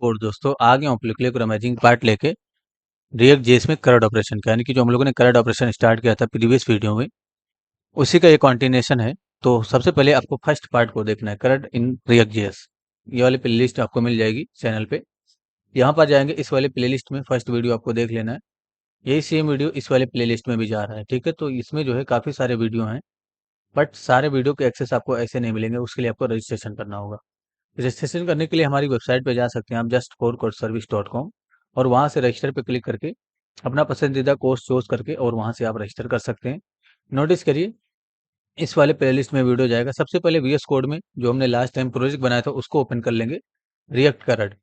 Code दोस्तों आ गया हूँ क्लिक और अमेजिंग पार्ट लेके रिएक्ट जेएस में करंट ऑपरेशन का, यानी कि जो हम लोगों ने करंट ऑपरेशन स्टार्ट किया था प्रीवियस वीडियो में, उसी का ये कंटिन्यूएशन है। तो सबसे पहले आपको फर्स्ट पार्ट को देखना है, करंट इन रिएक्ट जेएस। ये वाली प्लेलिस्ट आपको मिल जाएगी चैनल पे। यहाँ पर जाएंगे, इस वाले प्लेलिस्ट में फर्स्ट वीडियो आपको देख लेना है। यही सेम वीडियो इस वाले प्लेलिस्ट में भी जा रहा है, ठीक है। तो इसमें जो है काफ़ी सारे वीडियो हैं, बट सारे वीडियो के एक्सेस आपको ऐसे नहीं मिलेंगे। उसके लिए आपको रजिस्ट्रेशन करना होगा। रजिस्ट्रेशन करने के लिए हमारी वेबसाइट पे जा सकते हैं आप, just4courseservice.com, और वहाँ से रजिस्टर पे क्लिक करके अपना पसंदीदा कोर्स चूज करके और वहाँ से आप रजिस्टर कर सकते हैं। नोटिस करिए, इस वाले प्लेलिस्ट में वीडियो जाएगा। सबसे पहले वीएस कोड में जो हमने लास्ट टाइम प्रोजेक्ट बनाया था उसको ओपन कर लेंगे। रिएक्ट करड,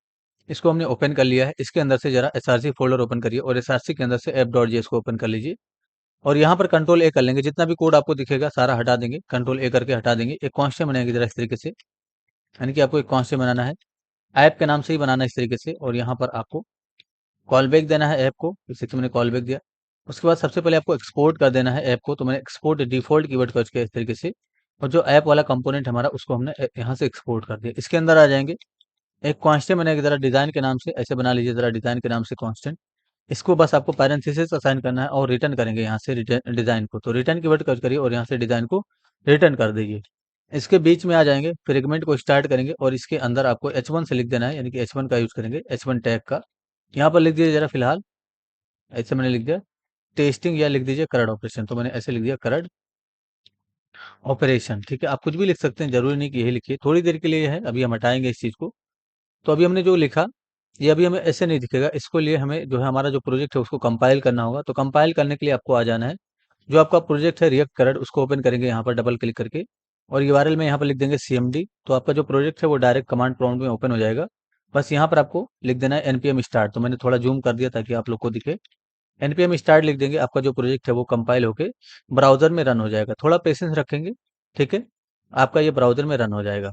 इसको हमने ओपन कर लिया है। इसके अंदर से जरा एसआरसी फोल्डर ओपन करिए और एसआरसी के अंदर से app.js को ओपन कर लीजिए और यहाँ पर कंट्रोल ए कर लेंगे। जितना भी कोड आपको दिखेगा सारा हटा देंगे, कंट्रोल ए करके हटा देंगे। एक कॉन्स्टेंट बनाएंगे जरा इस तरीके से, यानी कि आपको एक कॉन्स्टेंट बनाना है, ऐप के नाम से ही बनाना है इस तरीके से। और यहाँ पर आपको कॉल बैक देना है ऐप को, जैसे कि मैंने कॉल बैक दिया। उसके बाद सबसे पहले आपको एक्सपोर्ट कर देना है ऐप को, तो मैंने एक्सपोर्ट डिफॉल्ट कीवर्ड कर किया इस तरीके से। और जो ऐप वाला कंपोनेंट हमारा उसको हमने यहाँ से एक्सपोर्ट कर दिया। इसके अंदर आ जाएंगे, एक कांस्टेंट बनाएगा जरा डिजाइन के नाम से, ऐसे बना लीजिए जरा डिजाइन के नाम से कांस्टेंट। इसको बस आपको पैरेंथेसिस असाइन करना है और रिटर्न करेंगे यहाँ से डिजाइन को। तो रिटर्न कीवर्ड कर करिए और यहाँ से डिजाइन को रिटर्न कर दीजिए। इसके बीच में आ जाएंगे, फ्रेगमेंट को स्टार्ट करेंगे और इसके अंदर आपको H1 से लिख देना है, यानी कि H1 का यूज करेंगे, H1 टैग का। यहाँ पर लिख दीजिए जरा फिलहाल, ऐसे मैंने लिख दिया टेस्टिंग, या लिख दीजिए करंट ऑपरेशन। तो मैंने ऐसे लिख दिया करंट ऑपरेशन, ठीक है। आप कुछ भी लिख सकते हैं, जरूरी नहीं कि यही लिखिए। थोड़ी देर के लिए ये है, अभी हम हटाएंगे इस चीज को। तो अभी हमने जो लिखा ये अभी हमें ऐसे नहीं दिखेगा। इसको लिए हमें जो है हमारा जो प्रोजेक्ट है उसको कंपाइल करना होगा। तो कंपाइल करने के लिए आपको आ जाना है, जो आपका प्रोजेक्ट है रिएक्ट करंट, उसको ओपन करेंगे यहाँ पर डबल क्लिक करके और यूआरएल में यहाँ पर लिख देंगे CMD। तो आपका जो प्रोजेक्ट है वो डायरेक्ट कमांड प्रॉम्प्ट में ओपन हो जाएगा। बस यहाँ पर आपको लिख देना है npm स्टार्ट। तो मैंने थोड़ा जूम कर दिया ताकि आप लोग को दिखे। npm स्टार्ट लिख देंगे, आपका जो प्रोजेक्ट है वो कंपाइल होके ब्राउजर में रन हो जाएगा। थोड़ा पेशेंस रखेंगे, ठीक है, आपका ये ब्राउजर में रन हो जाएगा।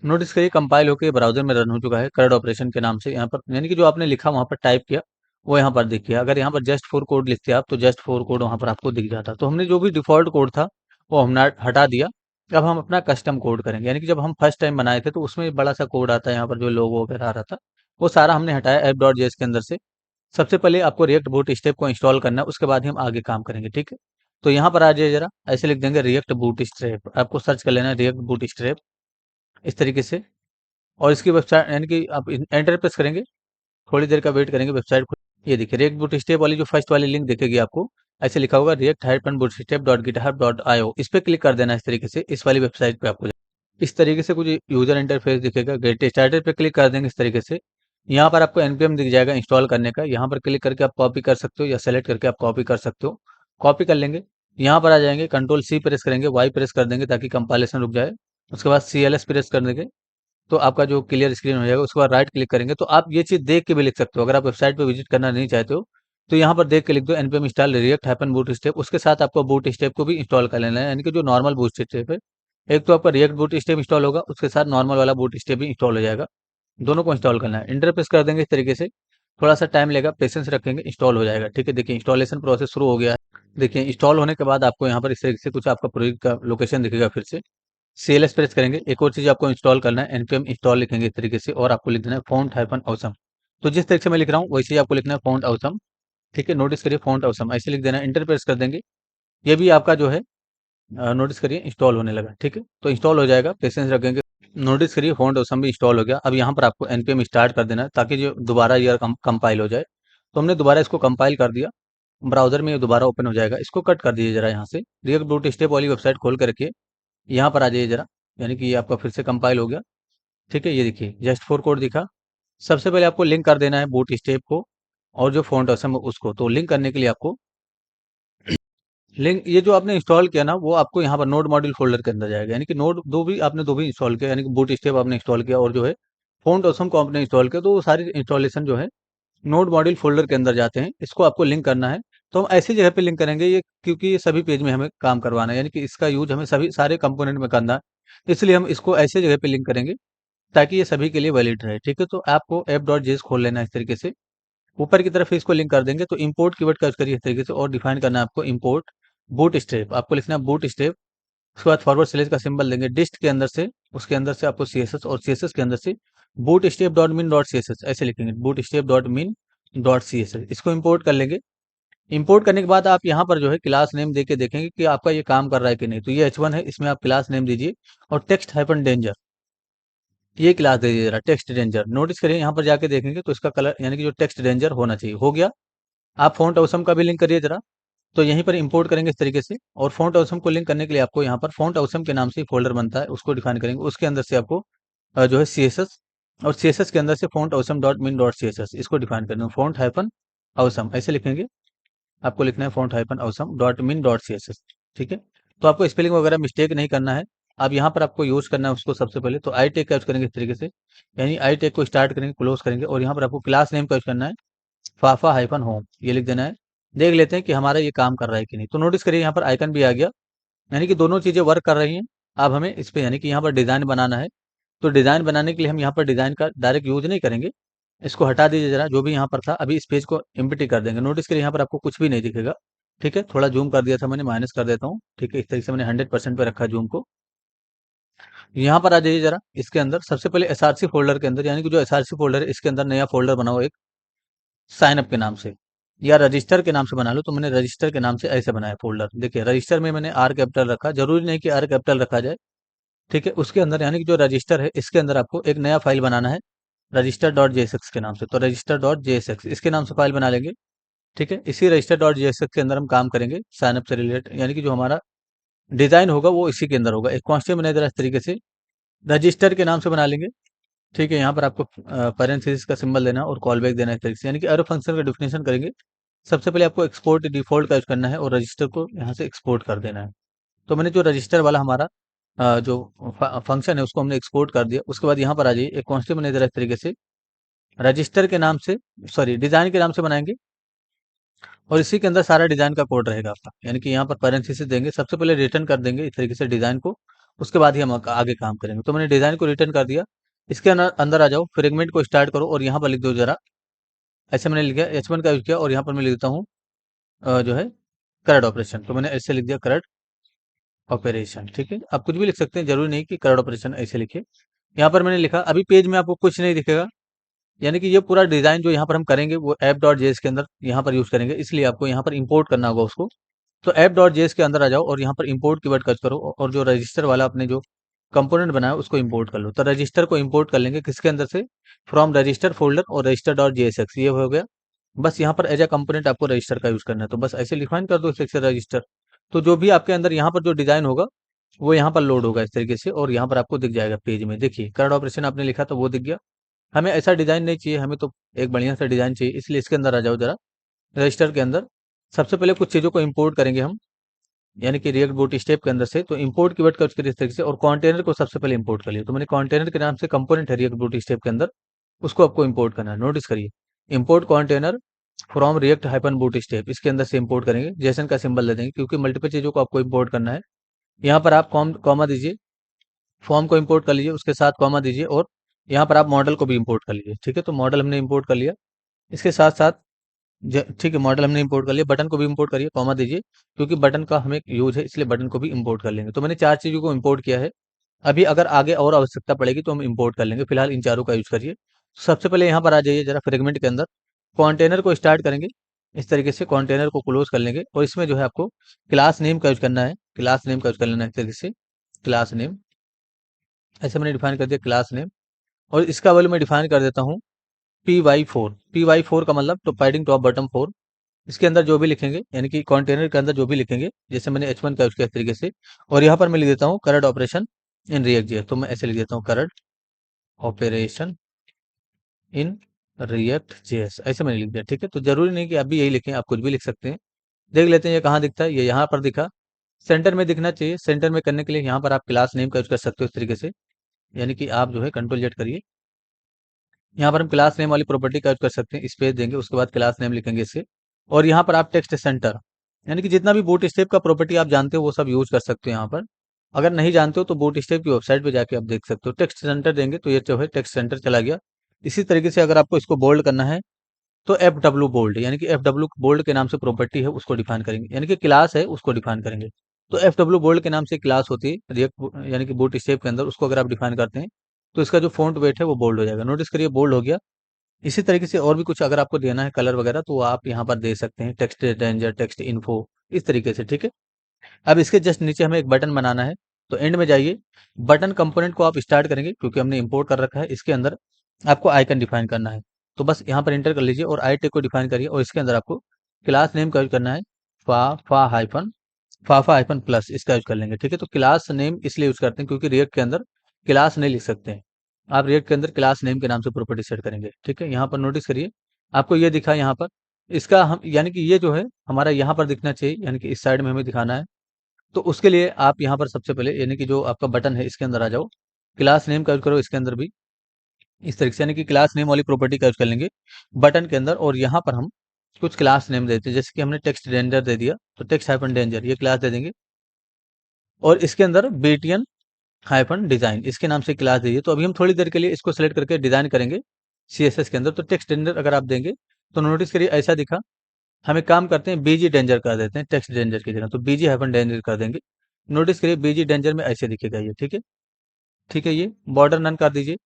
नोटिस करिए कंपाइल होकर ब्राउजर में रन हो चुका है करंट ऑपरेशन के नाम से। यहाँ पर यानी कि जो आपने लिखा वहां पर टाइप किया वो यहाँ पर देखिए। अगर यहाँ पर जस्ट फोर कोड लिखते आप तो जस्ट फोर कोड वहां पर आपको दिख जाता। तो हमने जो भी डिफॉल्ट कोड था वो हमने हटा दिया। अब हम अपना कस्टम कोड करेंगे, यानी कि जब हम फर्स्ट टाइम बनाए थे तो उसमें बड़ा सा कोड आता है, यहाँ पर जो लोगो वगैरह आ रहा था वो सारा हमने हटाया ऐप.js के अंदर से। सबसे पहले आपको रिएक्ट बूट स्टेप को इंस्टॉल करना है, उसके बाद ही हम आगे काम करेंगे, ठीक है। तो यहाँ पर आ जाइए जरा, ऐसे लिख देंगे रिएक्ट बूट स्ट्रैप। आपको सर्च कर लेना है रिएक्ट बूट स्ट्रैप इस तरीके से। और इसकी वेबसाइट, यानी कि आप एंटर प्रेस करेंगे, थोड़ी देर का वेट करेंगे, वेबसाइट ये देखिए रिएक्ट बूटस्ट्रैप वाली जो फर्स्ट वाली लिंक दिखेगी आपको, ऐसे लिखा होगा react-bootstrap.github.io। इस पे क्लिक कर देना इस तरीके से। इस वाली वेबसाइट पे आपको इस तरीके से कुछ यूजर इंटरफेस दिखेगा। गेट स्टार्टेड पे क्लिक कर देंगे इस तरीके से। यहाँ पर आपको npm दिख जाएगा इंस्टॉल करने का। यहाँ पर क्लिक करके आप कॉपी कर सकते हो या सेलेक्ट करके आप कॉपी कर सकते हो। कॉपी कर लेंगे, यहाँ पर आ जाएंगे, कंट्रोल C प्रेस करेंगे, वाई प्रेस कर देंगे ताकि कंपाइलेशन रुक जाए। उसके बाद CLS प्रेस कर देंगे तो आपका जो क्लियर स्क्रीन हो जाएगा। उसके बाद राइट क्लिक करेंगे तो आप ये चीज़ देख के भी लिख सकते हो। अगर आप वेबसाइट पे विजिट करना नहीं चाहते हो तो यहाँ पर देख के लिख दो npm install react happen boot step. उसके साथ आपको बूट स्टेप को भी इंस्टॉल कर लेना है, यानी कि जो नॉर्मल बूट स्टेप है। एक तो आपका रिएक्ट बूट स्टेप इंस्टॉल होगा, उसके साथ नॉर्मल वाला बूट स्टेप भी इंस्टॉल हो जाएगा। दोनों को इंस्टॉल करना है, इंटर प्रेस कर देंगे इस तरीके से। थोड़ा सा टाइम लेगा, पेशेंस रखेंगे, इंस्टॉल हो जाएगा, ठीक है। देखिए इंस्टॉलेशन प्रोसेस शुरू हो गया है। देखिए इंस्टॉल होने के बाद आपको यहाँ पर इस तरीके से कुछ आपका प्रोजेक्ट का लोकेशन दिखेगा। फिर से CLS प्रेस करेंगे। एक और चीज आपको इंस्टॉल करना है, npm इंस्टॉल लिखेंगे इस तरीके से और आपको लिख देना है फॉन्ट हाइफन ऑसम। तो जिस तरीके से मैं लिख रहा हूँ वैसे ही आपको लिखना है फॉन्ट ऑसम, ठीक है। नोटिस करिए फॉन्ट ऑसम ऐसे लिख देना है, इंटर प्रेस कर देंगे। ये भी आपका जो है नोटिस करिए इंस्टॉल होने लगा, ठीक है। तो इंस्टॉल हो जाएगा, पेशेंस रखेंगे। नोटिस करिए फॉन्ट ऑसम भी इंस्टॉल हो गया। अब यहाँ पर आपको npm स्टार्ट कर देना है ताकि जो दोबारा ये कंपाइल हो जाए। तो हमने दोबारा इसको कंपाइल कर दिया, ब्राउजर में ये दोबारा ओपन हो जाएगा। इसको कट कर दीजिए जरा यहाँ से, रिएक्ट बूट स्टेप वाली वेबसाइट खोल कर रखिए। यहाँ पर आ जाइए जरा, यानी कि ये आपका फिर से कंपाइल हो गया, ठीक है। ये देखिए जस्ट फोर कोड दिखा। सबसे पहले आपको लिंक कर देना है बूट स्टेप को और जो फॉन्ट ऑसम है उसको। तो लिंक करने के लिए आपको लिंक, ये जो आपने इंस्टॉल किया ना वो आपको यहाँ पर नोड मॉड्यूल फोल्डर के अंदर जाएगा, यानी कि नोड दो भी आपने दो भी इंस्टॉल किया, यानी कि बूट स्टेप आपने इंस्टॉल किया और जो है फॉन्ट ऑसम को आपने इंस्टॉल किया, तो वो सारी इंस्टॉलेशन जो है नोड मॉड्यूल फोल्डर के अंदर जाते हैं। इसको आपको लिंक करना है। तो हम ऐसी जगह पे लिंक करेंगे ये, क्योंकि ये सभी पेज में हमें काम करवाना है, यानी कि इसका यूज हमें सभी सारे कंपोनेंट में करना है। इसलिए हम इसको ऐसे जगह पे लिंक करेंगे ताकि ये सभी के लिए वैलिड रहे, ठीक है। तो आपको app.js खोल लेना है इस तरीके से। ऊपर की तरफ इसको लिंक कर देंगे तो इंपोर्ट कीवर्ड का यूज करिए इस तरीके से और डिफाइन करना है आपको इंपोर्ट बूट स्टेप। आपको लिखना है बूट स्टेप। उसके बाद फॉरवर्ड स्लैश का सिंबल देंगे डिस्ट के अंदर से, उसके अंदर से आपको CSS और CSS के अंदर से bootstrap dot min dot C S S ऐसे लिखेंगे, bootstrap dot min dot C S S, इसको इम्पोर्ट कर लेंगे। इंपोर्ट करने के बाद आप यहाँ पर जो है क्लास नेम देके देखेंगे कि आपका ये काम कर रहा है कि नहीं। तो ये H1 है, इसमें आप क्लास नेम दीजिए और टेक्स्ट हाइपन डेंजर ये क्लास दे दीजिए जरा, टेक्स्ट डेंजर। नोटिस करिए यहाँ पर जाके देखेंगे तो इसका कलर यानी कि जो टेक्स्ट डेंजर होना चाहिए हो गया। आप फ़ॉन्ट ऑसम का भी लिंक करिए जरा, तो यहीं पर इंपोर्ट करेंगे इस तरीके से। और फ़ॉन्ट ऑसम को लिंक करने के लिए आपको यहाँ पर फ़ॉन्ट ऑसम के नाम से फ़ोल्डर बनता है, उसको डिफाइन करेंगे। उसके अंदर से आपको जो है CSS, और CSS के अंदर से font awesome dot min dot CSS इसको डिफाइन करेंगे। फ़ॉन्ट हाइपन ऑसम ऐसे लिखेंगे, आपको लिखना है font hyphen awesome dot min dot CSS, ठीक है। तो आपको स्पेलिंग वगैरह मिस्टेक नहीं करना है। अब यहाँ पर आपको यूज़ करना है उसको सबसे पहले तो आई टैग का यूज़ करेंगे इस तरीके से, यानी आई टैग को स्टार्ट करेंगे, क्लोज़ करेंगे और यहाँ पर आपको क्लास नेम का यूज़ करना है, फाफा हाइफन होम ये लिख देना है। देख लेते हैं कि हमारा ये काम कर रहा है कि नहीं। तो नोटिस करिए यहाँ पर आइकन भी आ गया, यानी कि दोनों चीज़ें वर्क कर रही हैं। अब हमें इस पे यानी कि यहाँ पर डिज़ाइन बनाना है। तो डिज़ाइन बनाने के लिए हम यहाँ पर डिज़ाइन का डायरेक्ट यूज़ नहीं करेंगे। इसको हटा दीजिए ज़रा, जो भी यहाँ पर था। अभी इस पेज को एम्प्टी कर देंगे। नोटिस करिए यहाँ पर आपको कुछ भी नहीं दिखेगा, ठीक है। थोड़ा जूम कर दिया था मैंने, माइनस कर देता हूँ, ठीक है। इस तरीके से मैंने 100% पे रखा जूम को। यहाँ पर आ जाइए ज़रा, इसके अंदर सबसे पहले एसआरसी फ़ोल्डर के अंदर, यानी कि जो एसआरसी फ़ोल्डर है इसके अंदर नया फ़ोल्डर बनाओ एक, साइन अप के नाम से या रजिस्टर के नाम से बना लो। तो मैंने रजिस्टर के नाम से ऐसे बनाया फ़ोल्डर। देखिए रजिस्टर में मैंने आर कैपिटल रखा, ज़रूरी नहीं कि आर कैपिटल रखा जाए, ठीक है। उसके अंदर यानी कि जो रजिस्टर है इसके अंदर आपको एक नया फाइल बनाना है रजिस्टर डॉट जेएसएक्स के नाम से। तो रजिस्टर डॉट जेएसएक्स इसके नाम से फाइल बना लेंगे, ठीक है। इसी रजिस्टर डॉट जेएसएक्स के अंदर हम काम करेंगे साइन अप से रिलेटेड, यानी कि जो हमारा डिज़ाइन होगा वो इसी के अंदर होगा। एक कॉन्स्टेंट मैनेजर इस तरीके से रजिस्टर के नाम से बना लेंगे, ठीक है। यहाँ पर आपको पैरेंथेसिस का सिंबल देना और कॉल बैक देना है इस तरीके से, यानी कि अरे फंक्शन का डिफिनेशन करेंगे। सबसे पहले आपको एक्सपोर्ट डिफॉल्ट का यूज़ करना है और रजिस्टर को यहाँ से एक्सपोर्ट कर देना है। तो मैंने जो रजिस्टर वाला हमारा जो फंक्शन है उसको हमने एक्सपोर्ट कर दिया। उसके बाद यहाँ पर आ जाइए, एक कॉन्स्टेंट मैनेजर इस तरीके से रजिस्टर के नाम से, सॉरी डिज़ाइन के नाम से बनाएंगे और इसी के अंदर सारा डिज़ाइन का कोड रहेगा आपका। यानी कि यहाँ पर पैरेंथेसिस देंगे, सबसे पहले रिटर्न कर देंगे इस तरीके से डिज़ाइन को, उसके बाद ही हम आगे काम करेंगे। तो मैंने डिज़ाइन को रिटर्न कर दिया। इसके अंदर अंदर आ जाओ, फ्रेगमेंट को स्टार्ट करो और यहाँ पर लिख दो जरा, ऐसे मैंने लिखा H1 का यूज़ किया और यहाँ पर मैं लिख देता हूँ जो है करंट ऑपरेशन। तो मैंने ऐसे लिख दिया करंट ऑपरेशन, ठीक है। आप कुछ भी लिख सकते हैं, जरूरी नहीं कि करंट ऑपरेशन ऐसे लिखे। यहाँ पर मैंने लिखा, अभी पेज में आपको कुछ नहीं दिखेगा, यानी कि ये पूरा डिज़ाइन जो यहाँ पर हम करेंगे वो ऐप डॉट जेएस के अंदर यहाँ पर यूज़ करेंगे, इसलिए आपको यहाँ पर इंपोर्ट करना होगा उसको। तो ऐप डॉट जेएस के अंदर आ जाओ और यहाँ पर इंपोर्ट कीवर्ड सर्च करो और जो रजिस्टर वाला आपने जो कंपोनेंट बनाया उसको इंपोर्ट कर लो। तो रजिस्टर को इंपोर्ट कर लेंगे किसके अंदर से, फ्रॉम रजिस्टर फोल्डर और रजिस्टर डॉट जेएसएक्स ये हो गया। बस यहाँ पर एज अ कंपोनेंट आपको रजिस्टर का यूज़ करना है, तो बस ऐसे डिफाइन कर दो इस तरीके से रजिस्टर। तो जो भी आपके अंदर यहाँ पर जो डिज़ाइन होगा वो यहाँ पर लोड होगा इस तरीके से और यहाँ पर आपको दिख जाएगा पेज में। देखिए करंट ऑपरेशन आपने लिखा तो वो दिख गया। हमें ऐसा डिज़ाइन नहीं चाहिए, हमें तो एक बढ़िया सा डिज़ाइन चाहिए, इसलिए इसके अंदर आ जाओ जरा, रजिस्टर के अंदर। सबसे पहले कुछ चीज़ों को इंपोर्ट करेंगे हम, यानी कि रिएक्ट बूट स्टेप के अंदर से। तो इंपोर्ट कीवर्ड का यूज़ करिए इस तरीके से और कंटेनर को सबसे पहले इंपोर्ट कर लिया। तो मैंने कंटेनर के नाम से कंपोनेंट है रिएक्ट बूट स्टेप के अंदर, उसको आपको इंपोर्ट करना है। नोटिस करिए, import container from react hyphen boot step, इसके अंदर से इंपोर्ट करेंगे, जेसन का सिंबल दे देंगे क्योंकि मल्टीपल चीज़ों को आपको इंपोर्ट करना है। यहाँ पर आप कॉमा दीजिए, फॉर्म को इंपोर्ट कर लीजिए, उसके साथ कॉमा दीजिए और यहाँ पर आप मॉडल को भी इंपोर्ट कर लीजिए, ठीक है। तो मॉडल हमने इंपोर्ट कर लिया, इसके साथ साथ ठीक है मॉडल हमने इंपोर्ट कर लिया। बटन को भी इंपोर्ट करिए, कॉमा दीजिए क्योंकि बटन का हमें यूज है, इसलिए बटन को भी इंपोर्ट कर लेंगे। तो मैंने 4 चीज़ों को इंपोर्ट किया है। अभी अगर आगे और आवश्यकता पड़ेगी तो हम इंपोर्ट कर लेंगे, फिलहाल इन चारों का यूज करिए। सबसे पहले यहाँ पर आ जाइए जरा, फ्रेगमेंट के अंदर कंटेनर को स्टार्ट करेंगे इस तरीके से, कंटेनर को क्लोज कर लेंगे और इसमें जो है आपको क्लास नेम का यूज करना है, क्लास नेम का यूज कर लेना है इस तरीके से, क्लास नेम ऐसे मैंने डिफाइन कर दिया क्लास नेम। और इसका वैल्यू मैं डिफाइन कर देता हूँ py4। py4 का मतलब तो पैडिंग टॉप बटन 4। इसके अंदर जो भी लिखेंगे यानी कि कंटेनर के अंदर जो भी लिखेंगे, जैसे मैंने H1 का यूज किया इस तरीके से, और यहाँ पर मैं लिख देता हूँ current operation in React JS. तो मैं ऐसे लिख देता हूँ current operation in React JS, ऐसे मैंने लिख दिया, ठीक है। तो जरूरी नहीं कि आप भी यही लिखें, आप कुछ भी लिख सकते हैं। देख लेते हैं ये कहाँ दिखता है, ये यहाँ पर दिखा, सेंटर में दिखना चाहिए। सेंटर में करने के लिए यहाँ पर आप क्लास नेम का यूज कर सकते हो इस तरीके से, यानी कि आप जो है कंट्रोल जेड करिए, यहाँ पर हम क्लास नेम वाली प्रॉपर्टी का यूज कर सकते हैं, स्पेस देंगे उसके बाद क्लास नेम लिखेंगे इससे। और यहाँ पर आप टेक्स्ट सेंटर, यानी कि जितना भी बूट स्टेप का प्रॉपर्टी आप जानते हो वो सब यूज कर सकते हो यहाँ पर। अगर नहीं जानते हो तो बूट स्टेप की वेबसाइट पे जाके आप देख सकते हो। टेक्स्ट सेंटर देंगे तो ये जो है टेक्स्ट सेंटर चला गया। इसी तरीके से अगर आपको इसको बोल्ड करना है तो एफ डब्ल्यू बोल्ड, यानी कि एफ डब्ल्यू बोल्ड के नाम से प्रॉपर्टी है उसको डिफाइन करेंगे, यानी कि क्लास है उसको डिफाइन करेंगे। तो एफ डब्ल्यू बोल्ड के नाम से क्लास होती है रिएक्ट यानी कि बूट स्टेप के अंदर, उसको अगर आप डिफाइन करते हैं तो इसका जो फ़ॉन्ट वेट है वो बोल्ड हो जाएगा। नोटिस करिए बोल्ड हो गया। इसी तरीके से और भी कुछ अगर आपको देना है कलर वगैरह तो वो आप यहाँ पर दे सकते हैं, टेक्स्ट रेंजर, टेक्स्ट इन्फो, इस तरीके से, ठीक है। अब इसके जस्ट नीचे हमें एक बटन बनाना है, तो एंड में जाइए, बटन कंपोनेंट को आप स्टार्ट करेंगे क्योंकि हमने इंपोर्ट कर रखा है। इसके अंदर आपको आइकन डिफाइन करना है, तो बस यहाँ पर एंटर कर लीजिए और आई टैग को डिफाइन करिए और इसके अंदर आपको क्लास नेम का यूज करना है, फाफा हाइफन प्लस, इसका यूज कर लेंगे, ठीक है। तो क्लास नेम इसलिए यूज करते हैं क्योंकि रिएक्ट के अंदर क्लास नहीं लिख सकते हैं, आप रिएक्ट के अंदर क्लास नेम के नाम से प्रॉपर्टी सेट करेंगे, ठीक है। यहाँ पर नोटिस करिए, आपको ये दिखा यहाँ पर, इसका हम यानी कि ये जो है हमारा यहाँ पर दिखना चाहिए, यानी कि इस साइड में हमें दिखाना है। तो उसके लिए आप यहाँ पर सबसे पहले यानी कि जो आपका बटन है इसके अंदर आ जाओ, क्लास नेम का यूज करो इसके अंदर भी, इस तरीके से यानी कि क्लास नेम वाली प्रॉपर्टी का यूज कर लेंगे बटन के अंदर। और यहाँ पर हम कुछ क्लास नेम देते हैं, जैसे कि हमने टेक्स्ट रेंजर दे दिया, तो टेक्स्ट हाइफन रेंजर ये क्लास दे देंगे। और इसके अंदर बीटीएन हाइफन डिजाइन इसके नाम से क्लास दीजिए। तो अभी हम थोड़ी देर के लिए इसको सेलेक्ट करके डिजाइन करेंगे सीएसएस के अंदर। तो टेक्स्ट रेंजर अगर आप देंगे तो नोटिस करिए ऐसा दिखा। हम एक काम करते हैं, बीजी डेंजर कर देते हैं टेक्स्ट डेंजर की जगह, तो बीजी हाइफन डेंजर कर देंगे। नोटिस करिए बीजी डेंजर में ऐसे दिखेगा ये, ठीक है। ठीक है, ये बॉर्डर नन कर दीजिए।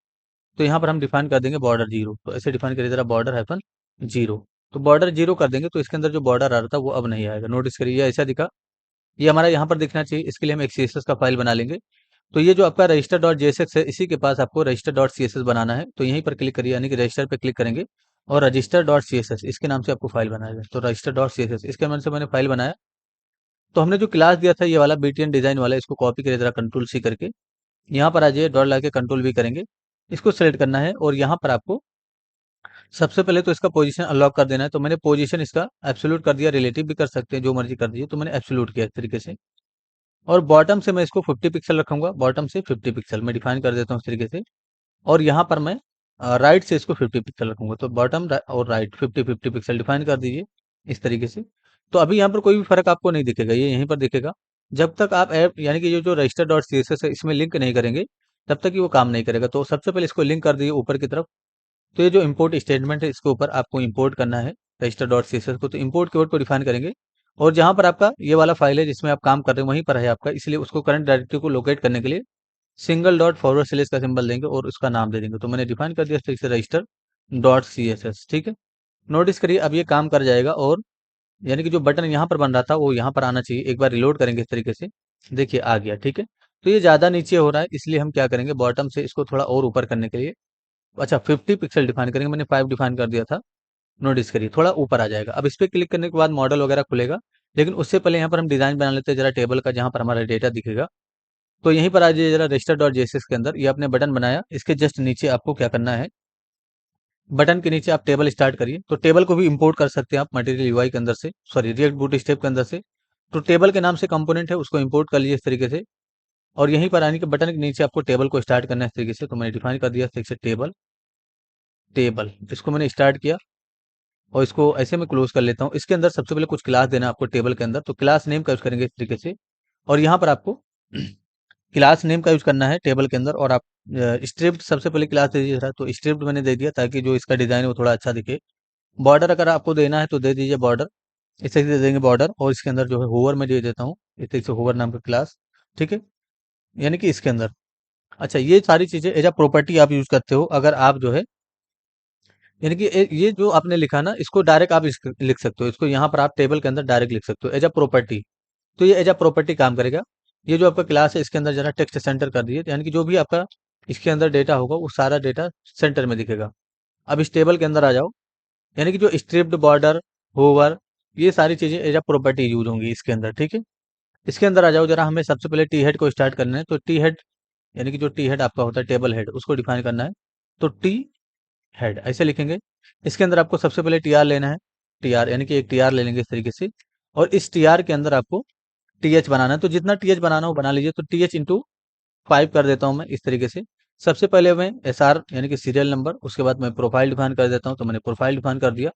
तो यहाँ पर हम डिफाइन कर देंगे बॉर्डर जीरो, तो ऐसे डिफाइन करिए जरा, बॉर्डर हाइफन जीरो। तो बॉर्डर जीरो कर देंगे तो इसके अंदर जो बॉर्डर आ रहा था वो अब नहीं आएगा। नोटिस करिए ये ऐसा दिखा, ये हमारा यहाँ पर दिखना चाहिए। इसके लिए हम एक सीएसएस का फाइल बना लेंगे। तो ये जो आपका रजिस्टर डॉट जेएसएक्स है, इसी के पास आपको रजिस्टर डॉट सीएसएस बनाना है। तो यहीं पर क्लिक करिए, यानी कि रजिस्टर पे क्लिक करेंगे और रजिस्टर डॉट सीएसएस इसके नाम से आपको फाइल बनाना है। तो रजिस्टर डॉट सीएसएस इसके नाम से मैंने फाइल बनाया। तो हमने जो क्लास दिया था ये वाला बीटीएन डिजाइन वाला, इसको कॉपी करिए जरा कंट्रोल सी करके, यहाँ पर आ जाइए, डॉट लगा के कंट्रोल वी करेंगे। इसको सेलेक्ट करना है और यहाँ पर आपको सबसे पहले तो इसका पोजीशन अनलॉक कर देना है। तो मैंने पोजीशन इसका एब्सोल्यूट कर दिया, रिलेटिव भी कर सकते हैं, जो मर्जी कर दीजिए। तो मैंने एब्सोल्यूट किया इस तरीके से। और बॉटम से मैं इसको 50 पिक्सल रखूंगा, बॉटम से 50 पिक्सल मैं डिफाइन कर देता हूँ इस तरीके से। और यहाँ पर मैं राइट से इसको 50 पिक्सल रखूंगा, तो बॉटम और राइट 50-50 पिक्सल डिफाइन कर दीजिए इस तरीके से। तो अभी यहाँ पर कोई भी फर्क आपको नहीं दिखेगा, ये यहीं पर दिखेगा। जब तक आप ऐप यानी कि ये जो register dot C S S है इसमें लिंक नहीं करेंगे तब तक ही वो काम नहीं करेगा। तो सबसे पहले इसको लिंक कर दीजिए ऊपर की तरफ। तो ये जो इम्पोर्ट स्टेटमेंट है इसके ऊपर आपको इम्पोर्ट करना है register dot C S S को। तो इम्पोर्ट कीवर्ड को डिफाइन करेंगे और जहाँ पर आपका ये वाला फाइल है जिसमें आप काम कर रहे हैं वहीं पर है आपका, इसलिए उसको करंट डायरेक्टरी को लोकेट करने के लिए सिंगल डॉट फॉरवर्ड स्लैश का सिंबल देंगे और उसका नाम दे देंगे। तो मैंने डिफाइन कर दिया इस तरीके से, register dot C S S, ठीक है। नोटिस करिए अब ये काम कर जाएगा और यानी कि जो बटन यहाँ पर बन रहा था वो यहाँ पर आना चाहिए। एक बार रिलोड करेंगे इस तरीके से, देखिए आ गया, ठीक है। तो ये ज़्यादा नीचे हो रहा है, इसलिए हम क्या करेंगे, बॉटम से इसको थोड़ा और ऊपर करने के लिए, अच्छा 50 पिक्सल डिफाइन करेंगे, मैंने 5 डिफाइन कर दिया था। नोटिस करिए थोड़ा ऊपर आ जाएगा। अब इस पे क्लिक करने के बाद मॉडल वगैरह खुलेगा, लेकिन उससे पहले यहाँ पर हम डिजाइन बना लेते हैं जरा टेबल का, जहाँ पर हमारा डेटा दिखेगा। तो यहीं पर आ जाइए जरा, रजिस्टर डॉट जेएसएस के अंदर ये आपने बटन बनाया, इसके जस्ट नीचे आपको क्या करना है, बटन के नीचे आप टेबल स्टार्ट करिए। तो टेबल को भी इंपोर्ट कर सकते हैं आप मटेरियल यूआई के अंदर से, सॉरी रिएक्ट बूट स्टेप के अंदर से। तो टेबल के नाम से कंपोनेंट है उसको इंपोर्ट कर लीजिए इस तरीके से। और यहीं पर आने के बटन के नीचे आपको टेबल को स्टार्ट करना है इस तरीके से। तो मैंने डिफाइन कर दिया इस तरीके से, टेबल टेबल इसको मैंने स्टार्ट किया और इसको ऐसे में क्लोज कर लेता हूँ। इसके अंदर सबसे पहले कुछ क्लास देना है आपको टेबल के अंदर, तो क्लास नेम का यूज करेंगे इस तरीके से। और यहाँ पर आपको क्लास नेम का यूज करना है टेबल के अंदर और आप स्ट्रिप्ड सबसे पहले क्लास दे दीजिए। तो स्ट्रिप्ड मैंने दे दिया ताकि जो इसका डिजाइन है वो थोड़ा अच्छा दिखे। बॉर्डर अगर आपको देना है तो दे दीजिए बॉर्डर, इस तरीके से दे देंगे बॉर्डर। और इसके अंदर जो है होवर में दे देता हूँ इस तरीके से, होवर नाम का क्लास, ठीक है। यानी कि इसके अंदर, अच्छा ये सारी चीजें एज अ प्रॉपर्टी आप यूज करते हो। अगर आप जो है यानी कि ये जो आपने लिखा ना इसको डायरेक्ट आप लिख सकते हो, इसको यहाँ पर आप टेबल के अंदर डायरेक्ट लिख सकते हो एज अ प्रॉपर्टी। तो ये एज अ प्रॉपर्टी काम करेगा। ये जो आपका क्लास है इसके अंदर जरा टेक्स्ट सेंटर कर दीजिए, यानी कि जो भी आपका इसके अंदर डेटा होगा वो सारा डेटा सेंटर में दिखेगा। अब इस टेबल के अंदर आ जाओ, यानी कि जो स्ट्रिप्ड बॉर्डर, होवर, ये सारी चीजें एज अ प्रॉपर्टी यूज होंगी इसके अंदर, ठीक है। इसके अंदर आ जाओ जरा, हमें सबसे पहले टी हेड को स्टार्ट करना है। तो टी हेड यानी कि जो टी हेड आपका होता है टेबल हेड, उसको डिफाइन करना है। तो टी हेड ऐसे लिखेंगे। इसके अंदर आपको सबसे पहले टी आर लेना है, टी आर यानी कि एक टी आर ले लेंगे इस तरीके से। और इस टी आर के अंदर आपको टी एच बनाना है, तो जितना टी एच बनाना हो बना लीजिए। तो टी एच इंटू 5 कर देता हूँ मैं इस तरीके से। सबसे पहले मैं एस आर यानी कि सीरियल नंबर, उसके बाद मैं प्रोफाइल डिफाइन कर देता हूँ, तो मैंने प्रोफाइल डिफाइन कर दिया।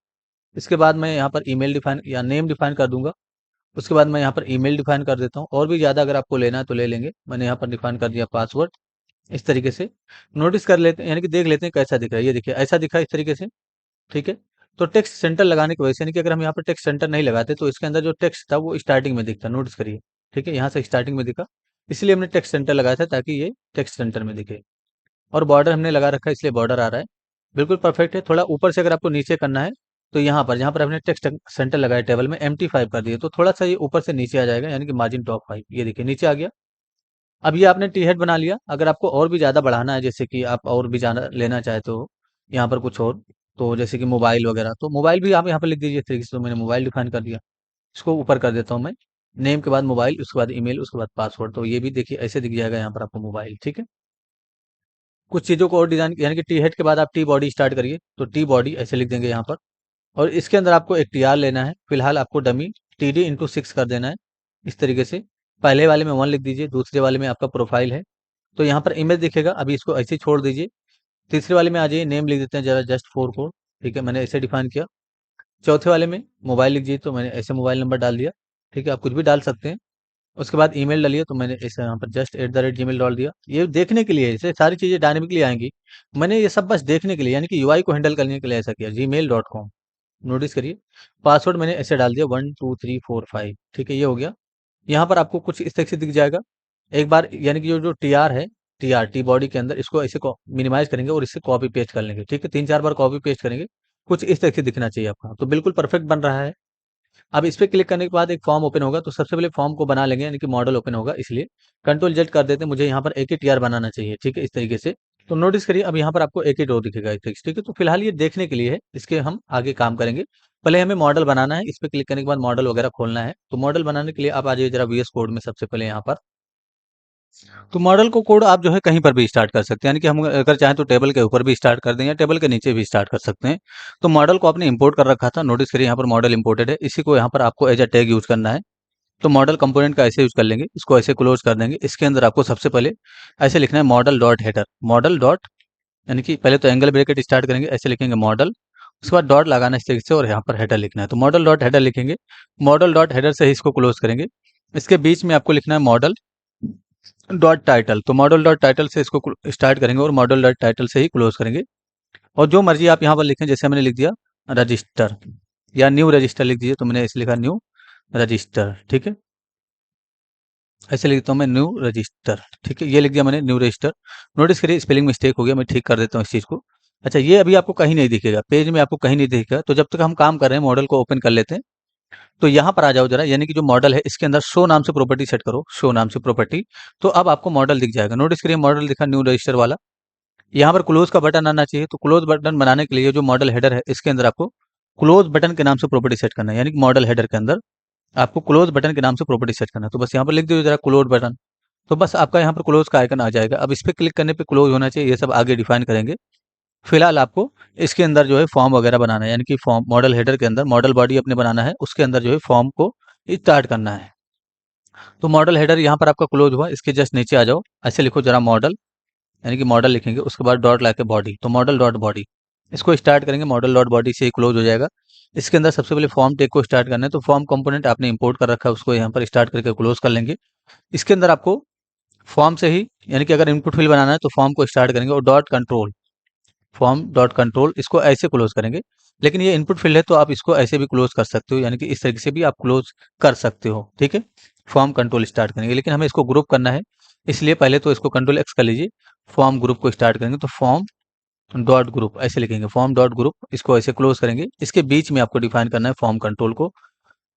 इसके बाद मैं यहाँ पर ईमेल डिफाइन या नेम डिफाइन कर दूंगा। उसके बाद मैं यहाँ पर ईमेल डिफाइन कर देता हूँ, और भी ज़्यादा अगर आपको लेना है तो ले लेंगे। मैंने यहाँ पर डिफाइन कर दिया पासवर्ड इस तरीके से। नोटिस कर लेते हैं, यानी कि देख लेते हैं कैसा दिख रहा है। ये देखिए ऐसा दिखा इस तरीके से, ठीक है। तो टेक्स्ट सेंटर लगाने की वजह से, यानी कि अगर हम यहाँ पर टेक्स्ट सेंटर नहीं लगाते तो इसके अंदर जो टेक्स्ट था वो स्टार्टिंग में दिखता, नोटिस करिए, ठीक है। यहाँ से स्टार्टिंग में दिखा, इसलिए हमने टेक्स्ट सेंटर लगाया था ताकि ये टेक्स्ट सेंटर में दिखे। और बॉर्डर हमने लगा रखा है इसलिए बॉर्डर आ रहा है, बिल्कुल परफेक्ट है। थोड़ा ऊपर से अगर आपको नीचे करना है तो यहाँ पर जहाँ पर हमने टेक्स्ट सेंटर लगाया टेबल में MT5 कर दिए तो थोड़ा सा ये ऊपर से नीचे आ जाएगा, यानी कि मार्जिन टॉप 5, ये देखिए नीचे आ गया। अब ये आपने टी हेड बना लिया। अगर आपको और भी ज़्यादा बढ़ाना है, जैसे कि आप और भी जाना लेना चाहते हो यहाँ पर कुछ और, तो जैसे कि मोबाइल वगैरह, तो मोबाइल भी आप यहाँ पर लिख दीजिए तरीके से। तो मैंने मोबाइल डिफाइन कर दिया, इसको ऊपर कर देता हूँ मैं। नेम के बाद मोबाइल, उसके बाद ईमेल, उसके बाद पासवर्ड, तो ये भी देखिए ऐसे दिख जाएगा यहाँ पर आपको मोबाइल, ठीक है। कुछ चीज़ों को और डिज़ाइन, यानी कि टी हेड के बाद आप टी बॉडी स्टार्ट करिए, तो टी बॉडी ऐसे लिख देंगे यहाँ पर। और इसके अंदर आपको एक टी आर लेना है, फिलहाल आपको डमी TD × 6 कर देना है इस तरीके से। पहले वाले में 1 लिख दीजिए, दूसरे वाले में आपका प्रोफाइल है तो यहाँ पर इमेज दिखेगा, अभी इसको ऐसे ही छोड़ दीजिए। तीसरे वाले में आ जाइए, नेम लिख देते हैं जरा, जस्ट फॉर को, ठीक है, मैंने ऐसे डिफाइन किया। चौथे वाले में मोबाइल लिख दीजिए, तो मैंने ऐसे मोबाइल नंबर डाल दिया, ठीक है, आप कुछ भी डाल सकते हैं। उसके बाद ईमेल डालिए, तो मैंने ऐसे यहाँ पर जस्ट @gmail डाल दिया। ये देखने के लिए, ऐसे सारी चीज़ें डायनेमिकली आएंगी, मैंने ये सब बस देखने के लिए, यानी कि यूआई को हैंडल करने के लिए ऐसा किया। gmail.com, नोटिस करिए। पासवर्ड मैंने ऐसे डाल दिया 1 2 3 4 5, ठीक है, ये हो गया। यहाँ पर आपको कुछ इस तरह से दिख जाएगा। एक बार यानी कि जो जो टी आर है, टी बॉडी के अंदर, इसको ऐसे मिनिमाइज करेंगे और इससे कॉपी पेस्ट कर लेंगे, ठीक है, 3 4 बार कॉपी पेस्ट करेंगे। कुछ इस तरह से दिखना चाहिए आपका, तो बिल्कुल परफेक्ट बन रहा है। अब इस पे क्लिक करने के बाद एक फॉर्म ओपन होगा, तो सबसे पहले फॉर्म को बना लेंगे, यानी कि मॉडल ओपन होगा, इसलिए Ctrl Z कर देते हैं। मुझे यहाँ पर एक ही टीआर बनाना चाहिए, ठीक है, इस तरीके से। तो नोटिस करिए अब यहाँ पर आपको एक ही रो दिखेगा इस तरीके से, ठीक है। तो फिलहाल ये देखने के लिए है, इसके हम आगे काम करेंगे। पहले हमें मॉडल बनाना है, इस पे क्लिक करने के बाद मॉडल वगैरह खोलना है। तो मॉडल बनाने के लिए आप आ जाइए जरा VS कोड में, सबसे पहले यहाँ पर। तो मॉडल को कोड आप जो है कहीं पर भी स्टार्ट कर सकते हैं, यानी कि हम अगर चाहें तो टेबल के ऊपर भी स्टार्ट कर दें या टेबल के नीचे भी स्टार्ट कर सकते हैं। तो मॉडल को आपने इंपोर्ट कर रखा था, नोटिस करिए यहाँ पर मॉडल इंपोर्टेड है, इसी को यहाँ पर आपको एज अ टैग यूज करना है। तो मॉडल कंपोनेंट का ऐसे यूज कर लेंगे, इसको ऐसे क्लोज कर देंगे। इसके अंदर आपको सबसे पहले ऐसे लिखना है model dot header, model dot, यानी कि पहले तो एंगल ब्रैकेट स्टार्ट करेंगे, ऐसे लिखेंगे मॉडल, उसके बाद डॉट लगाना इस तरीके से और यहाँ पर हेडर लिखना है। तो मॉडल डॉट हेडर लिखेंगे, मॉडल डॉट हेडर से ही इसको क्लोज करेंगे। इसके बीच में आपको लिखना है मॉडल डॉट टाइटल, तो मॉडल डॉट टाइटल से इसको स्टार्ट करेंगे और मॉडल डॉट टाइटल से ही क्लोज करेंगे। और जो मर्जी आप यहाँ पर लिखें, जैसे मैंने लिख दिया रजिस्टर या न्यू रजिस्टर लिख दीजिए, तो मैंने इसे लिखा न्यू रजिस्टर, ठीक है, ऐसे लिखता हूँ मैं न्यू रजिस्टर, ठीक है, ये लिख दिया मैंने न्यू रजिस्टर। नोटिस करिए स्पेलिंग मिस्टेक हो गया, मैं ठीक कर देता हूँ इस चीज़ को। अच्छा, ये अभी आपको कहीं नहीं दिखेगा, पेज में आपको कहीं नहीं दिखेगा। तो जब तक हम काम कर रहे हैं, मॉडल को ओपन कर लेते हैं। तो यहाँ पर आ जाओ जरा, यानी कि जो मॉडल है इसके अंदर शो नाम से प्रॉपर्टी सेट करो, शो नाम से प्रॉपर्टी। तो अब आपको मॉडल दिख जाएगा, नोटिस करिए मॉडल दिखा न्यू रजिस्टर वाला। यहाँ पर क्लोज का बटन आना चाहिए, तो क्लोज बटन बनाने के लिए जो मॉडल हेडर है इसके अंदर आपको क्लोज बटन के नाम से प्रॉपर्टी सेट करना है, यानी कि मॉडल हेडर के अंदर आपको क्लोज बटन के नाम से प्रॉपर्टी सेट करना है। तो बस यहाँ पर लिख दीजिए जरा क्लोज बटन, तो बस आपका यहाँ पर क्लोज का आइकन आ जाएगा। अब इस पर क्लिक करने पे क्लोज होना चाहिए, ये सब आगे डिफाइन करेंगे। फिलहाल आपको इसके अंदर जो है फॉर्म वगैरह बनाना है, यानी कि फॉर्म मॉडल हेडर के अंदर मॉडल बॉडी अपने बनाना है, उसके अंदर जो है फॉर्म को स्टार्ट करना है। तो मॉडल हेडर यहाँ पर आपका क्लोज हुआ, इसके जस्ट नीचे आ जाओ, ऐसे लिखो जरा मॉडल, यानी कि मॉडल लिखेंगे, उसके बाद डॉट लाके बॉडी, तो मॉडल डॉट बॉडी, इसको स्टार्ट करेंगे, मॉडल डॉट बॉडी से ही क्लोज हो जाएगा। इसके अंदर सबसे पहले फॉर्म टेग को स्टार्ट करना है, तो फॉर्म कंपोनेंट आपने इंपोर्ट कर रखा है, उसको यहाँ पर स्टार्ट करके क्लोज कर लेंगे। इसके अंदर आपको फॉर्म से ही, यानी कि अगर इनपुट फील्ड बनाना है तो फॉर्म को स्टार्ट करेंगे और dot control, form dot control, इसको ऐसे क्लोज करेंगे। लेकिन ये इनपुट फील्ड है तो आप इसको ऐसे भी क्लोज कर सकते हो, यानी कि इस तरीके से भी आप क्लोज कर सकते हो, ठीक है। फॉर्म कंट्रोल स्टार्ट करेंगे, लेकिन हमें इसको ग्रुप करना है, इसलिए पहले तो इसको Ctrl+X कर लीजिए। फॉर्म ग्रुप को स्टार्ट करेंगे, तो फॉर्म डॉट ग्रुप ऐसे लिखेंगे, फॉर्म डॉट ग्रुप, इसको ऐसे क्लोज करेंगे। इसके बीच में आपको डिफाइन करना है फॉर्म कंट्रोल को,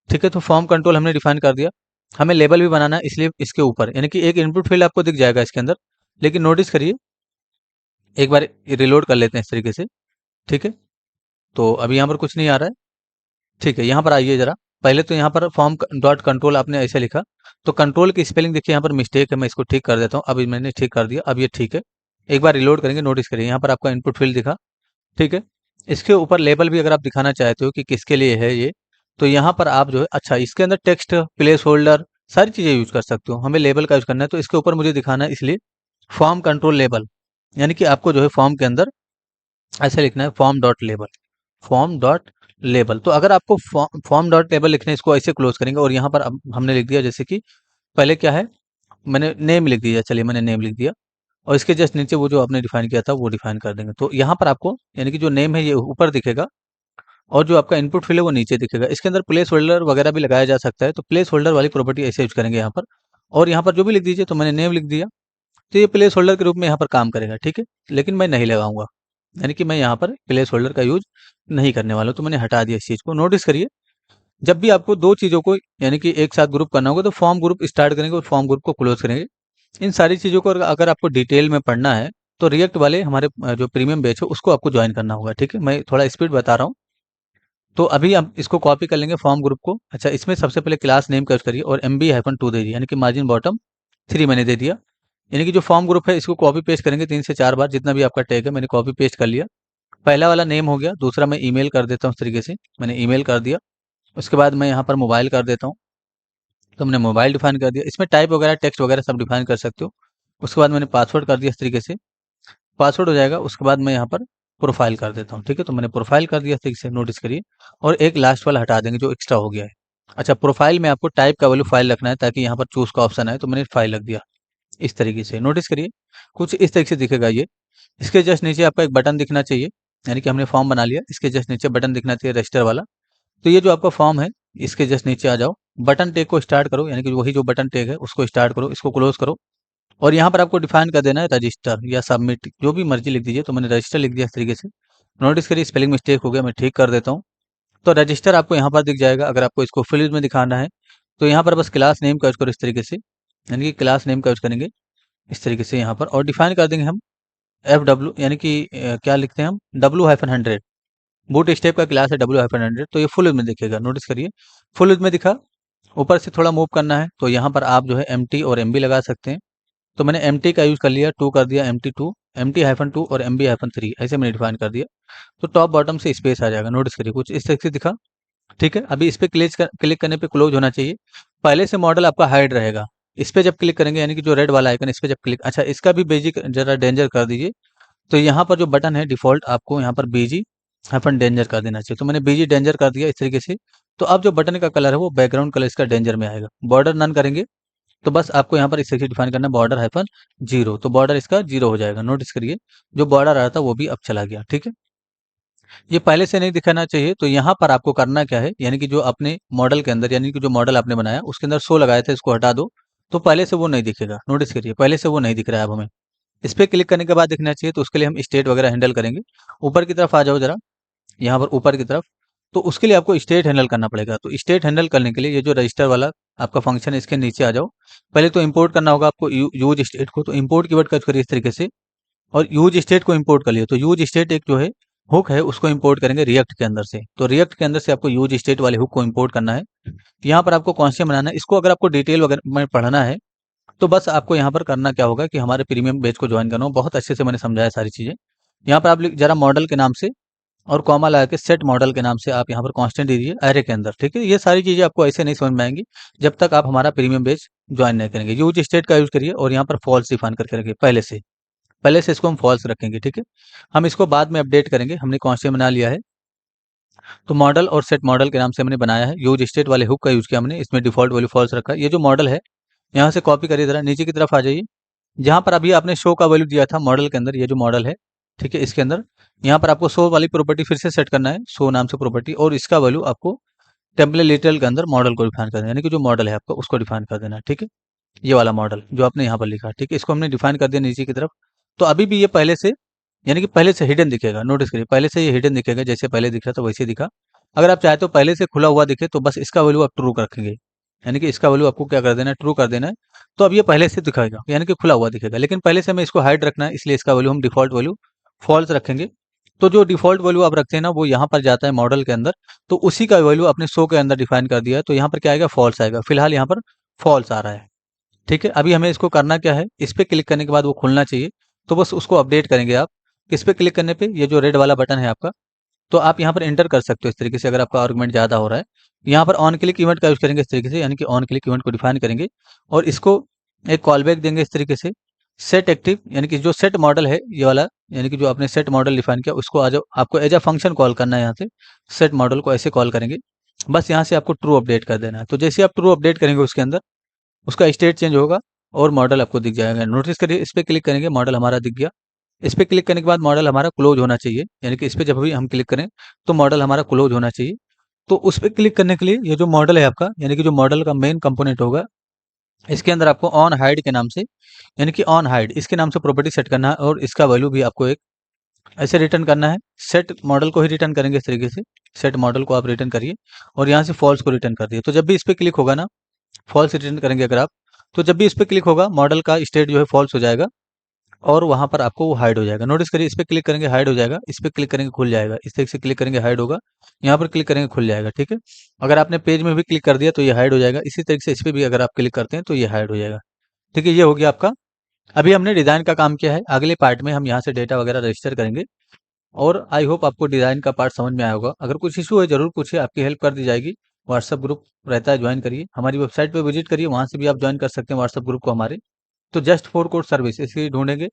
ठीक है। तो फॉर्म कंट्रोल हमने डिफाइन कर दिया। हमें लेबल भी बनाना है, इसलिए इसके ऊपर, यानी कि एक इनपुट फील्ड आपको दिख जाएगा इसके अंदर। लेकिन नोटिस करिए, एक बार रिलोड कर लेते हैं इस तरीके से, ठीक है। तो अभी यहाँ पर कुछ नहीं आ रहा है, ठीक है। यहाँ पर आइए जरा, पहले तो यहाँ पर फॉर्म डॉट कंट्रोल आपने ऐसे लिखा, तो कंट्रोल की स्पेलिंग देखिए यहाँ पर मिस्टेक है, मैं इसको ठीक कर देता हूँ। अभी मैंने ठीक कर दिया, अब ये ठीक है। एक बार रिलोड करेंगे, नोटिस करिए यहाँ पर आपका इनपुट फील्ड दिखा, ठीक है। इसके ऊपर लेबल भी अगर आप दिखाना चाहते हो कि किसके लिए है ये, तो यहाँ पर आप जो है, अच्छा, इसके अंदर टेक्स्ट, प्लेस होल्डर, सारी चीज़ें यूज कर सकते हो। हमें लेबल का यूज करना है, तो इसके ऊपर मुझे दिखाना है, इसलिए फॉर्म कंट्रोल लेबल, यानी कि आपको जो है फॉर्म के अंदर ऐसे लिखना है form dot label, form dot label. तो अगर आपको फॉर्म डॉट लेबल लिखना है, इसको ऐसे क्लोज करेंगे और यहाँ पर अब हमने लिख दिया, जैसे कि पहले क्या है, मैंने नेम लिख दिया, चलिए मैंने नेम लिख दिया, और इसके जस्ट नीचे वो जो आपने डिफाइन किया था वो डिफाइन कर देंगे। तो यहाँ पर आपको, यानी कि जो नेम है ये ऊपर दिखेगा और जो आपका इनपुट फील्ड है वो नीचे दिखेगा। इसके अंदर प्लेस होल्डर वगैरह भी लगाया जा सकता है, तो प्लेस होल्डर वाली प्रॉपर्टी ऐसे यूज करेंगे यहाँ पर। और यहाँ पर जो भी लिख दीजिए, तो मैंने नेम लिख दिया, तो ये प्लेस होल्डर के रूप में यहाँ पर काम करेगा, ठीक है। लेकिन मैं नहीं लगाऊंगा, यानी कि मैं यहाँ पर प्लेस होल्डर का यूज नहीं करने वाला हूँ, तो मैंने हटा दिया इस चीज़ को। नोटिस करिए, जब भी आपको दो चीज़ों को यानी कि एक साथ ग्रुप करना होगा तो फॉर्म ग्रुप स्टार्ट करेंगे और फॉर्म ग्रुप को क्लोज करेंगे। इन सारी चीज़ों को अगर आपको डिटेल में पढ़ना है तो रिएक्ट वाले हमारे जो प्रीमियम बैच है उसको आपको ज्वाइन करना होगा, ठीक है। मैं थोड़ा स्पीड बता रहा हूँ। तो अभी आप इसको कॉपी कर लेंगे फॉर्म ग्रुप को। अच्छा, इसमें सबसे पहले क्लास नेम का यूज करिए और MB-2 दे दिया, यानी कि मार्जिन बॉटम 3 मैंने दे दिया। यानी कि जो फॉर्म ग्रुप है इसको कॉपी पेस्ट करेंगे 3 से 4 बार, जितना भी आपका टैग है मैंने कॉपी पेस्ट कर लिया। पहला वाला नेम हो गया, दूसरा मैं ईमेल कर देता हूँ इस तरीके से, मैंने ईमेल कर दिया। उसके बाद मैं यहाँ पर मोबाइल कर देता हूँ, तो मैंने मोबाइल डिफाइन कर दिया। इसमें टाइप वगैरह टेक्स्ट वगैरह सब डिफाइन कर सकते हो। उसके बाद मैंने पासवर्ड कर दिया इस तरीके से, पासवर्ड हो जाएगा। उसके बाद मैं यहाँ पर प्रोफाइल कर देता हूँ, ठीक है। तो मैंने प्रोफाइल कर दिया इस तरीके से, नोटिस करिए। और एक लास्ट वाला हटा देंगे जो एक्स्ट्रा हो गया है। अच्छा, प्रोफाइल में आपको टाइप का वैल्यू फाइल रखना है ताकि यहाँ पर चूज का ऑप्शन आए, तो मैंने फाइल रख दिया इस तरीके से। नोटिस करिए, कुछ इस तरीके से दिखेगा ये। इसके जस्ट नीचे आपका एक बटन दिखना चाहिए, यानी कि हमने फॉर्म बना लिया, इसके जस्ट नीचे बटन दिखना चाहिए रजिस्टर वाला। तो ये जो आपका फॉर्म है इसके जस्ट नीचे आ जाओ, बटन टैग को स्टार्ट करो, यानी कि वही जो बटन टैग है उसको स्टार्ट करो, इसको क्लोज करो। और यहाँ पर आपको डिफाइन कर देना है रजिस्टर या सबमिट, जो भी मर्जी लिख दीजिए। तो मैंने रजिस्टर लिख दिया इस तरीके से। नोटिस करिए स्पेलिंग मिस्टेक हो गया, मैं ठीक कर देता हूँ। तो रजिस्टर आपको यहाँ पर दिख जाएगा। अगर आपको इसको फुल यूज में दिखाना है तो यहाँ पर बस क्लास नेम का यूज करो इस तरीके से, यानी कि क्लास नेम का यूज करेंगे इस तरीके से यहाँ पर। और डिफाइन कर देंगे हम FW, यानी कि क्या लिखते हैं हम, W-100। बूट स्टेप का क्लास है W-100, तो ये फुल यूज में दिखेगा। नोटिस करिए फुल यूज में दिखा। ऊपर से थोड़ा मूव करना है तो यहाँ पर आप जो है MT और MB लगा सकते हैं। तो मैंने MT का यूज कर लिया, 2 कर दिया, MT2, MT-2 और MB-3 ऐसे मैंने डिफाइन कर दिया। तो टॉप बॉटम से स्पेस आ जाएगा। नोटिस करिए कुछ इस तरह से दिखा, ठीक है। अभी इस पे क्लिक करने पे क्लोज होना चाहिए। पहले से मॉडल आपका हाइड रहेगा। इस पे जब क्लिक करेंगे, यानी कि जो रेड वाला आइकन, इस पे जब क्लिक, अच्छा इसका भी बेजिक जरा डेंजर कर दीजिए। तो यहाँ पर जो बटन है डिफ़ॉल्ट आपको यहाँ पर BG-डेंजर कर देना चाहिए। तो मैंने BG डेंजर कर दिया इस तरीके से। तो अब जो बटन का कलर है वो बैकग्राउंड कलर इसका डेंजर में आएगा। बॉर्डर नन करेंगे तो बस आपको यहाँ पर इस तरीके से डिफाइन करना है बॉर्डर-0, तो बॉर्डर इसका 0 हो जाएगा। नोटिस करिए जो बॉर्डर आ रहा था वो भी अब चला गया, ठीक है। ये पहले से नहीं दिखाना चाहिए। तो यहाँ पर आपको करना क्या है, यानी कि जो अपने मॉडल के अंदर, यानी कि जो मॉडल आपने बनाया उसके अंदर 100 लगाया था, इसको हटा दो। तो पहले से वो नहीं दिखेगा। नोटिस करिए पहले से वो नहीं दिख रहा है अब हमें। इस पे क्लिक करने के बाद दिखना चाहिए। तो उसके लिए हम स्टेट वगैरह हैंडल करेंगे। ऊपर की तरफ आ जाओ जरा, यहाँ पर ऊपर की तरफ। तो उसके लिए आपको स्टेट हैंडल करना पड़ेगा। तो स्टेट हैंडल करने के लिए ये जो रजिस्टर वाला आपका फंक्शन है इसके नीचे आ जाओ। पहले तो इंपोर्ट करना होगा आपको यूज स्टेट को। तो इंपोर्ट कीवर्ड का यूज करिए इस तरीके से और यूज स्टेट को इंपोर्ट कर लिया। तो यूज स्टेट एक जो है हुक है उसको इंपोर्ट करेंगे रिएक्ट के अंदर से। तो रिएक्ट के अंदर से आपको यूज स्टेट वाले हुक को इंपोर्ट करना है। यहाँ पर आपको कौन से बनाना है, इसको अगर आपको डिटेल वगैरह में पढ़ना है तो बस आपको यहाँ पर करना क्या होगा कि हमारे प्रीमियम बैच को ज्वाइन करना हो। बहुत अच्छे से मैंने समझाया सारी चीज़ें। यहाँ पर आप जरा मॉडल के नाम से और कॉमा लगा के सेट मॉडल के नाम से आप यहाँ पर कांस्टेंट दीजिए एरे के अंदर, ठीक है। ये सारी चीज़ें आपको ऐसे नहीं समझ में आएंगी जब तक आप हमारा प्रीमियम बैच ज्वाइन नहीं करेंगे। यूज स्टेट का यूज करिए और यहाँ पर फॉल्स डिफाइन करके रखिए पहले से इसको हम फॉल्स रखेंगे, ठीक है। हम इसको बाद में अपडेट करेंगे। हमने कांस्टेंट बना लिया है तो मॉडल और सेट मॉडल के नाम से हमने बनाया है। यूज स्टेट वाले हुक का यूज किया हमने, इसमें डिफॉल्ट वैल्यू फॉल्स रखा है। ये जो मॉडल है यहाँ से कॉपी करिए, जरा नीचे की तरफ आ जाइए। जहाँ पर अभी आपने शो का वैल्यू दिया था मॉडल के अंदर, ये जो मॉडल है, ठीक है, इसके अंदर यहाँ पर आपको शो वाली प्रॉपर्टी फिर से सेट करना है, शो नाम से प्रॉपर्टी। और इसका वैल्यू आपको टेम्पलेट लिटरल के अंदर मॉडल को डिफाइन कर देना, यानी कि जो मॉडल है आपका उसको डिफाइन कर देना है, ठीक है। ये वाला मॉडल जो आपने यहाँ पर लिखा, ठीक है, इसको हमने डिफाइन कर दिया नीचे की तरफ। तो अभी भी ये पहले से, यानी कि पहले से हिडन दिखेगा। नोटिस करिए पहले से ये हिडन दिखेगा, जैसे पहले दिख रहा था वैसे दिखा। अगर आप चाहते हो पहले से खुला हुआ दिखे तो बस इसका वैल्यू आप ट्रू रखेंगे, यानी कि इसका वैल्यू आपको क्या कर देना है, ट्रू कर देना है। तो अब ये पहले से दिखाएगा, यानी कि खुला हुआ दिखेगा। लेकिन पहले से हमें इसको हाइड रखना है, इसलिए इसका वैल्यू हम डिफॉल्ट वैल्यू फॉल्स रखेंगे। तो जो डिफॉल्ट वैल्यू आप रखते हैं ना वो यहाँ पर जाता है मॉडल के अंदर। तो उसी का वैल्यू आपने शो के अंदर डिफाइन कर दिया है, तो यहाँ पर क्या आएगा, फॉल्स आएगा। फिलहाल यहाँ पर फॉल्स आ रहा है, ठीक है। अभी हमें इसको करना क्या है, इस पे क्लिक करने के बाद वो खुलना चाहिए। तो बस उसको अपडेट करेंगे आप। इस पे क्लिक करने पे ये जो रेड वाला बटन है आपका, तो आप यहाँ पर एंटर कर सकते हो इस तरीके से, अगर आपका आर्गुमेंट ज़्यादा हो रहा है। यहाँ पर ऑन क्लिक इवेंट का यूज करेंगे इस तरीके से, यानी कि ऑन क्लिक इवेंट को डिफाइन करेंगे और इसको एक कॉल बैक देंगे इस तरीके से। सेट एक्टिव, यानी कि जो सेट मॉडल है ये वाला, यानी कि जो आपने सेट मॉडल डिफाइन किया उसको आज आपको एज अ फंक्शन कॉल करना है। यहाँ से सेट मॉडल को ऐसे कॉल करेंगे, बस यहाँ से आपको ट्रू अपडेट कर देना है। तो जैसे आप ट्रू अपडेट करेंगे उसके अंदर उसका स्टेट चेंज होगा और मॉडल आपको दिख जाएगा। नोटिस करिए इस पे क्लिक करेंगे, मॉडल हमारा दिख गया। इस पे क्लिक करने के बाद मॉडल हमारा क्लोज होना चाहिए, यानी कि इस पे जब भी हम क्लिक करें तो मॉडल हमारा क्लोज होना चाहिए। तो उस पे क्लिक करने के लिए ये जो मॉडल है आपका, यानी कि जो मॉडल का मेन कंपोनेंट होगा इसके अंदर आपको ऑन हाइड के नाम से, यानी कि ऑन हाइड इसके नाम से प्रॉपर्टी सेट करना है और इसका वैल्यू भी आपको एक ऐसे रिटर्न करना है। सेट मॉडल को ही रिटर्न करेंगे इस तरीके से, सेट मॉडल को आप रिटर्न करिए और यहाँ से फॉल्स को रिटर्न कर दिए। तो जब भी इस पे क्लिक होगा ना, फॉल्स रिटर्न करेंगे अगर आप, तो जब भी इस पे क्लिक होगा मॉडल का स्टेट जो है फॉल्स हो जाएगा और वहाँ पर आपको वो हाइड हो जाएगा। नोटिस करिए, इस पे क्लिक करेंगे हाइड हो जाएगा, इस पे क्लिक करेंगे खुल जाएगा, इस तरीके से क्लिक करेंगे हाइड होगा, यहाँ पर क्लिक करेंगे खुल जाएगा। ठीक है, अगर आपने पेज में भी क्लिक कर दिया तो ये हाइड हो जाएगा, इसी तरीके से इस पे भी अगर आप क्लिक करते हैं तो ये हाइड हो जाएगा। ठीक है, ये हो गया आपका। अभी हमने डिज़ाइन का काम किया है, अगले पार्ट में हम यहाँ से डेटा वगैरह रजिस्टर करेंगे और आई होप आपको डिज़ाइन का पार्ट समझ में आया होगा। अगर कुछ इशू है ज़रूर पूछिए, आपकी हेल्प कर दी जाएगी। व्हाट्सएप ग्रुप रहता है, ज्वाइन करिए, हमारी वेबसाइट पे विजिट करिए, वहाँ से भी आप ज्वाइन कर सकते हैं व्हाट्सएप ग्रुप को हमारे। तो जस्ट फॉर कोड सर्विस इसकी ढूंढेंगे,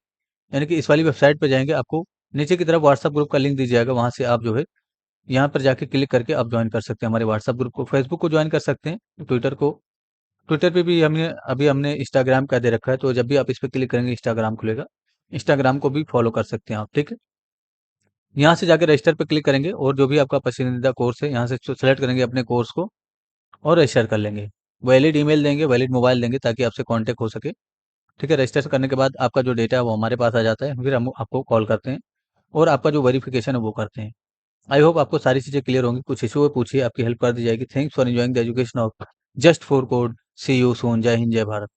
यानी कि इस वाली वेबसाइट पे जाएंगे, आपको नीचे की तरफ व्हाट्सएप ग्रुप का लिंक दी जाएगा, वहाँ से आप जो है यहाँ पर जाके क्लिक करके आप ज्वाइन कर सकते हैं हमारे व्हाट्सएप ग्रुप को। फेसबुक को ज्वाइन कर सकते हैं, ट्विटर को, ट्विटर पे भी हमने अभी हमने इंस्टाग्राम का दे रखा है, तो जब भी आप इस पे क्लिक करेंगे इंस्टाग्राम खुलेगा, इंस्टाग्राम को भी फॉलो कर सकते हैं आप। ठीक है, यहाँ से जाके रजिस्टर पे क्लिक करेंगे और जो भी आपका पसंदीदा कोर्स है यहाँ से सेलेक्ट करेंगे अपने कोर्स को और रजिस्टर कर लेंगे। वैलिड ईमेल देंगे, वैलिड मोबाइल देंगे ताकि आपसे कांटेक्ट हो सके। ठीक है, रजिस्टर करने के बाद आपका जो डेटा है वो हमारे पास आ जाता है, फिर हम आपको कॉल करते हैं और आपका जो वेरिफिकेशन है वो करते हैं। आई होप आपको सारी चीज़ें क्लियर होंगी। कुछ इशू है पूछिए, आपकी हेल्प कर दी जाएगी। Thanks for enjoying the education of just for code. See you soon. जय हिंद, जय भारत।